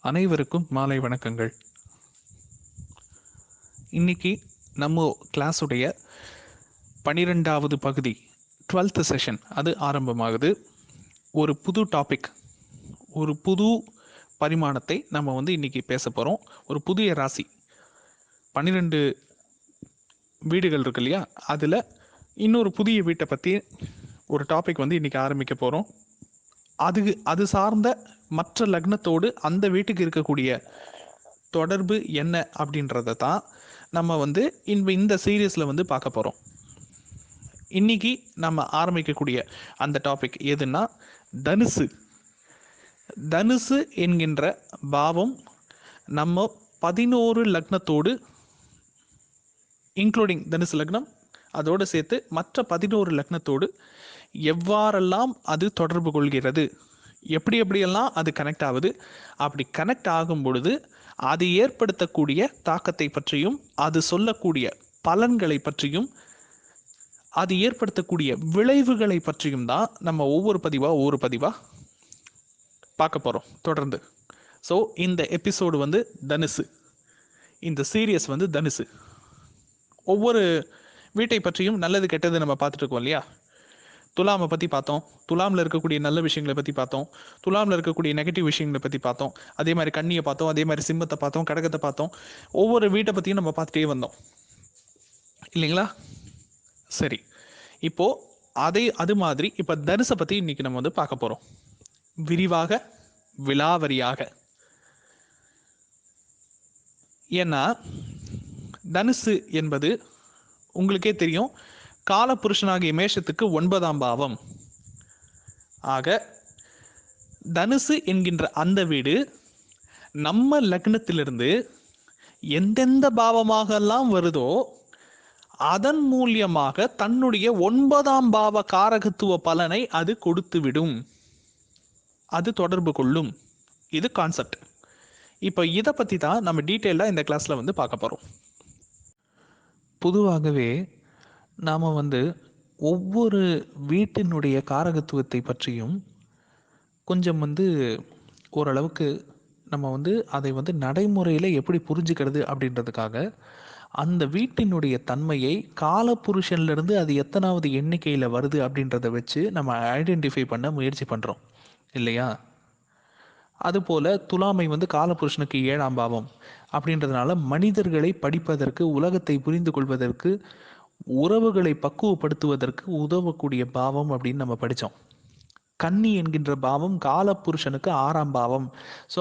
அனைவருக்கும் மாலை வணக்கங்கள். இன்னைக்கு நம்ம கிளாஸுடைய 12வது பகுதி 12th செஷன் அது ஆரம்பமாகுது. ஒரு புது டாபிக், ஒரு புது பரிமாணத்தை நம்ம இன்னைக்கு பேச போகிறோம். ஒரு புதிய ராசி, 12 வீடுகள் இருக்கு இல்லையா, அதில் இன்னொரு புதிய வீட்டை பற்றி ஒரு டாபிக் இன்னைக்கு ஆரம்பிக்க போகிறோம். அது சார்ந்த மற்ற லக்னத்தோடு அந்த வீட்டுக்கு இருக்கக்கூடிய தொடர்பு என்ன அப்படின்றத தான் நம்ம இந்த சீரீஸில் பார்க்க போகிறோம். இன்னைக்கு நம்ம ஆரம்பிக்கக்கூடிய அந்த டாபிக் எதுன்னா தனுசு. தனுசு என்கின்ற பாவம் நம்ம 11 லக்னத்தோடு, இன்க்ளூடிங் தனுசு லக்னம் அதோடு சேர்த்து மற்ற 11 லக்னத்தோடு எவ்வாறெல்லாம் அது தொடர்பு கொள்கிறது, எப்படியெல்லாம் அது கனெக்ட் ஆகுது, அப்படி கனெக்ட் ஆகும் பொழுது அது ஏற்படுத்தக்கூடிய தாக்கத்தை பற்றியும், அது சொல்லக்கூடிய பலன்களை பற்றியும், அது ஏற்படுத்தக்கூடிய விளைவுகளை பற்றியும் தான் நம்ம ஒவ்வொரு பதிவாக பார்க்க போகிறோம் தொடர்ந்து. ஸோ இந்த எபிசோடு தனுசு, இந்த சீரியஸ் தனுசு. ஒவ்வொரு வீட்டை பற்றியும் நல்லது கெட்டது நம்ம பார்த்துட்டு இருக்கோம் இல்லையா. துலாமை பற்றி பார்த்தோம், துலாமில் இருக்கக்கூடிய நல்ல விஷயங்களை பற்றி பார்த்தோம், துலாமில் இருக்கக்கூடிய நெகட்டிவ் விஷயங்களை பற்றி பார்த்தோம், அதே மாதிரி கன்னியை பார்த்தோம், அதே மாதிரி சிம்மத்தை பார்த்தோம், கடகத்தை பார்த்தோம். ஒவ்வொரு வீட்டை பற்றியும் நம்ம பார்த்துட்டே வந்தோம் இல்லைங்களா. சரி, இப்போது அது மாதிரி இப்போ தனுசை பற்றி இன்றைக்கி நம்ம பார்க்க போகிறோம் விரிவாக, விலாவரியாக. ஏன்னா தனுசு என்பது உங்களுக்கே தெரியும், காலபுருஷனாகிய மேஷத்துக்கு 9ஆம் பாவம். ஆக தனுசு என்கின்ற அந்த வீடு நம்ம லக்னத்திலிருந்து எந்தெந்த பாவமாகலாம் வருதோ அதன் மூலியமாக தன்னுடைய 9ஆம் பாவ காரகத்துவ பலனை அது கொடுத்துவிடும், அது தொடர்பு கொள்ளும். இது கான்செப்ட். இப்போ இதை பற்றி தான் நம்ம டீட்டெயிலாக இந்த கிளாஸில் பார்க்க போகிறோம். பொதுவாகவே நாம் ஒவ்வொரு வீட்டினுடைய காரகத்துவத்தை பற்றியும் கொஞ்சம் ஓரளவுக்கு நம்ம அதை நடைமுறையில் எப்படி புரிஞ்சுக்கிறது அப்படின்றதுக்காக அந்த வீட்டினுடைய தன்மையை காலபுருஷன்லேருந்து அது எத்தனாவது எண்ணிக்கையில் வருது அப்படின்றத வச்சு நம்ம ஐடென்டிஃபை பண்ண முயற்சி பண்ணுறோம் இல்லையா. அதுபோல் துலாமை காலபுருஷனுக்கு 7ஆம் பாவம் அப்படின்றதுனால மனிதர்களை படிப்பதற்கு, உலகத்தை புரிந்து கொள்வதற்கு, உறவுகளை பக்குவப்படுத்துவதற்கு உதவக்கூடிய பாவம் அப்படின்னு நம்ம படித்தோம். கன்னி என்கின்ற பாவம் காலபுருஷனுக்கு 6ஆம் பாவம். ஸோ